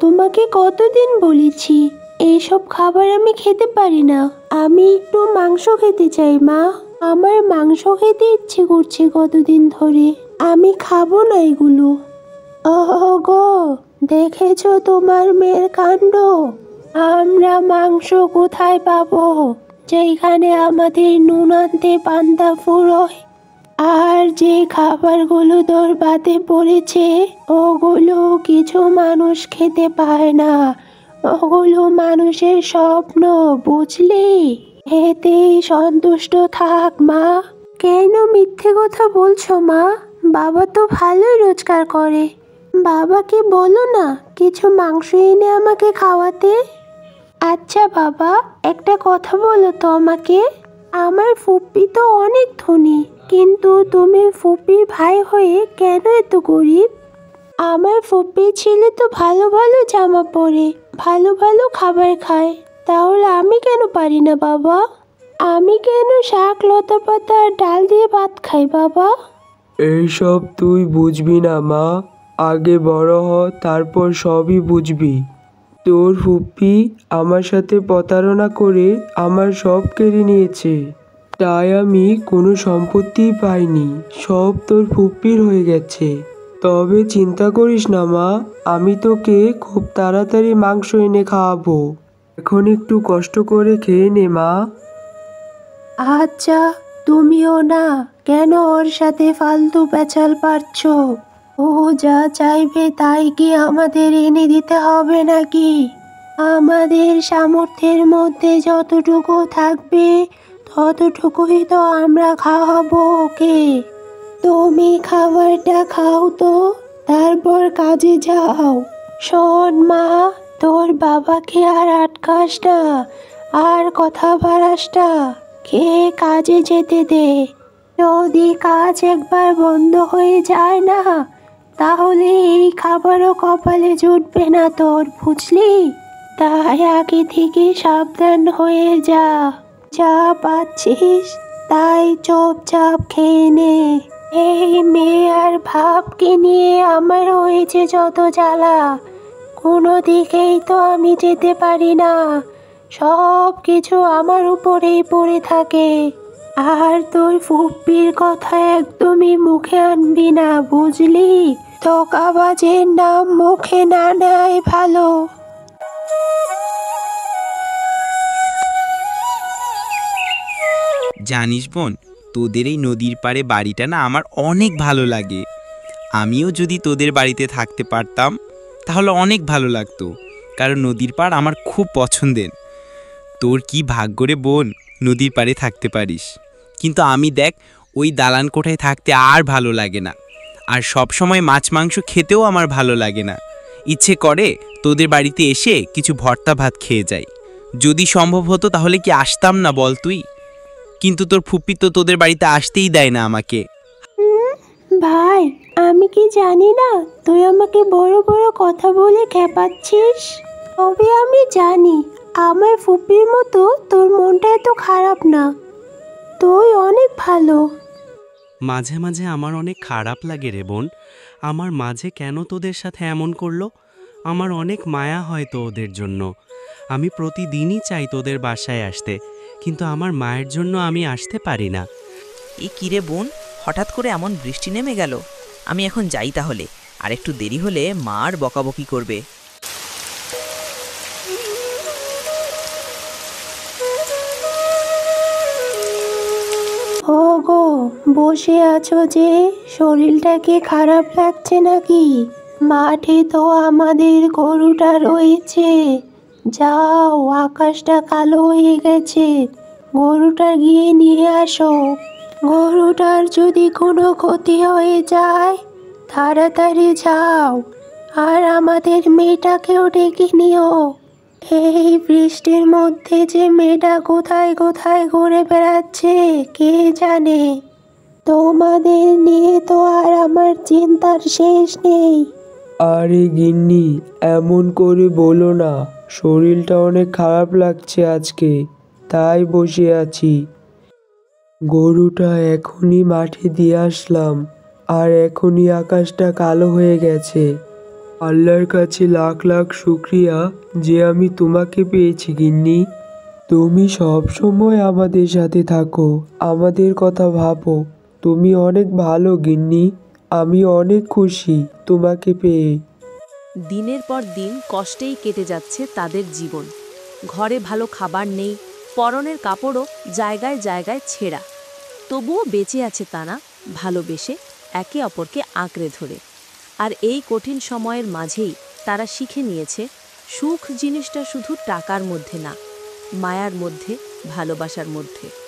তোমাকে কতদিন বলেছি এইসব খাবার আমি খেতে পারি না। আমি একটু মাংস খেতে চাই মা। আমার মাংস খেতে ইচ্ছে করছে কতদিন ধরে। আমি খাবো না এগুলো। ওগো, দেখেছো তোমার মেয়ের কাণ্ড? আমরা মাংস কোথায় পাবো যেখানে আমাদের নুন আনতে পান্তা ফুরোয়? আর যে খাবারগুলো তোর পাতে পড়েছে ওগুলো কিছু মানুষ খেতে পায় না। ওগুলো মানুষের স্বপ্ন, বুঝলি? এতেই সন্তুষ্ট থাক মা। কেন মিথ্যে কথা বলছো মা? বাবা তো ভালোই রোজগার করে। বাবাকে বলো না কিছু মাংস এনে আমাকে খাওয়াতে। আচ্ছা বাবা, একটা কথা বলো তো আমাকে। আমার ফুপ্পি তো অনেক ধনী, কিন্তু তুমি ফুপ্পির ভাই হয়ে কেন এত গরিব? আমার ফুপ্পির ছেলে তো ভালো ভালো জামা পরে, ভালো ভালো খাবার খায়, তাহলে আমি কেন পারি না বাবা? আমি কেন শাক লতা পাতা আর ডাল দিয়ে ভাত খাই বাবা? এইসব তুই বুঝবি না মা। আগে বড় হ, তারপর সবই বুঝবি। তোর ফুপ্পি আমার সাথে প্রতারণা করে আমার সব কেড়ে নিয়েছে, তাই আমি কোনো সম্পত্তিই পাইনি। সব তোর ফুপ্পির হয়ে গেছে। তবে চিন্তা করিস না মা, আমি তোকে খুব তাড়াতাড়ি মাংস এনে খাওয়াবো। এখন একটু কষ্ট করে খেয়ে নে মা। আচ্ছা, তুমিও না কেন ওর সাথে ফালতু পেঁচাল পারছো? ও যা চাইবে তাই কি আমাদের এনে দিতে হবে নাকি? আমাদের সামর্থ্যের মধ্যে যতটুকু থাকবে ততটুকুই তো আমরা খাওয়াবো ওকে। তুমি খাবারটা খাও তো, তারপর কাজে যাও। শোন মা, তোর বাবাকে আর আটকাস না, আর কথা বাড়াস না। খেয়ে কাজে যেতে দে। যদি কাজ একবার বন্ধ হয়ে যায় না, তাহলে এই খাবারও কপালে জুটবে না তোর, বুঝলি? তাই আগে থেকে সাবধান হয়ে যা। যা পাচ্ছিস তাই চুপচাপ খেয়ে নে। এই মেয়ে আর ভাবকে নিয়ে আমার হয়েছে যত জ্বালা। কোনো দিকেই তো আমি যেতে পারি না, সব কিছু আমার উপরেই পড়ে থাকে। আর তোর ফুপ্পির কথা একদমই মুখে আনবি না, বুঝলি? ধোঁকাবাজের নাম মুখে না নেয় ভালো। জানিস বোন, তোদের এই নদীর পাড়ে বাড়িটা না আমার অনেক ভালো লাগে। আমিও যদি তোদের বাড়িতে থাকতে পারতাম তাহলে অনেক ভালো লাগতো, কারণ নদীর পাড় আমার খুব পছন্দের। তোর কি ভাগ্য রে বোন, নদীর পাড়ে থাকতে পারিস। কিন্তু আমি দেখ, ওই দালান কোঠায় থাকতে আর ভালো লাগে না। আর সব সময় মাছ মাংস খেতেও আমার ভালো লাগে না। ইচ্ছে করে তোদের বাড়িতে এসে কিছু ভর্তা ভাত খেয়ে যাই। যদি সম্ভব হতো তাহলে কি আসতাম না বল তুই? কিন্তু তোর ফুপ্পি তো তোদের বাড়িতে আসতেই দেয় না আমাকে। ভাই, আমি কি জানি না তুই আমাকে বড় বড় কথা বলে খেপাচ্ছিস? তবে আমি জানি আমার ফুপির মতো তোর মনটা এত খারাপ না। তুই অনেক ভালো। মাঝে মাঝে আমার অনেক খারাপ লাগে রে বোন। আমার মাঝে কেন তোদের সাথে এমন করলো? আমার অনেক মায়া হয় তো ওদের জন্য। আমি প্রতিদিনই চাই তোদের বাসায় আসতে, কিন্তু আমার মায়ের জন্য আমি আসতে পারি না। এই কিরে বোন, হঠাৎ করে এমন বৃষ্টি নেমে গেল। আমি এখন যাই তাহলে, আর একটু দেরি হলে মার বকাবকি করবে। ওগো, বসে আছো যে, শরীরটা কি খারাপ লাগছে নাকি? মাঠে তো আমাদের গরুটা রয়েছে। যাও, আকাশটা কালো হয়ে গেছে, গরুটা গিয়ে নিয়ে আসো। গরুটার যদি কোনো ক্ষতি হয়ে যায় তাড়াতাড়ি যাও, আর আমাদের মেয়েটাকেও ডেকে নিও। এই বৃষ্টির মধ্যে যে মেয়েটা কোথায় কোথায় ঘুরে বেড়াচ্ছে কে জানে। তোমাদের নিয়ে তো আর আমার চিন্তার শেষ নেই। আরে গিন্নি, এমন করে বলো না। শরীরটা অনেক খারাপ লাগছে আজকে, তাই বসে আছি। গরুটা এখনই মাঠে দিয়ে আসলাম, আর এখনই আকাশটা কালো হয়ে গেছে। আল্লাহর কাছে লাখ লাখ শুক্রিয়া যে আমি তোমাকে পেয়েছি গিন্নি। তুমি সব সময় আমাদের সাথে থাকো, আমাদের কথা ভাবো। তুমি অনেক ভালো গিন্নি। আমি অনেক খুশি তোমাকে পেয়ে। দিনের পর দিন কষ্টেই কেটে যাচ্ছে তাদের জীবন। ঘরে ভালো খাবার নেই, পরনের কাপড়ও জায়গায় জায়গায় ছেঁড়া। তবুও বেঁচে আছে তারা ভালোবেসে একে অপরকে আঁকড়ে ধরে। আর এই কঠিন সময়ের মাঝেই তারা শিখে নিয়েছে সুখ জিনিসটা শুধু টাকার মধ্যে না, মায়ার মধ্যে, ভালোবাসার মধ্যে।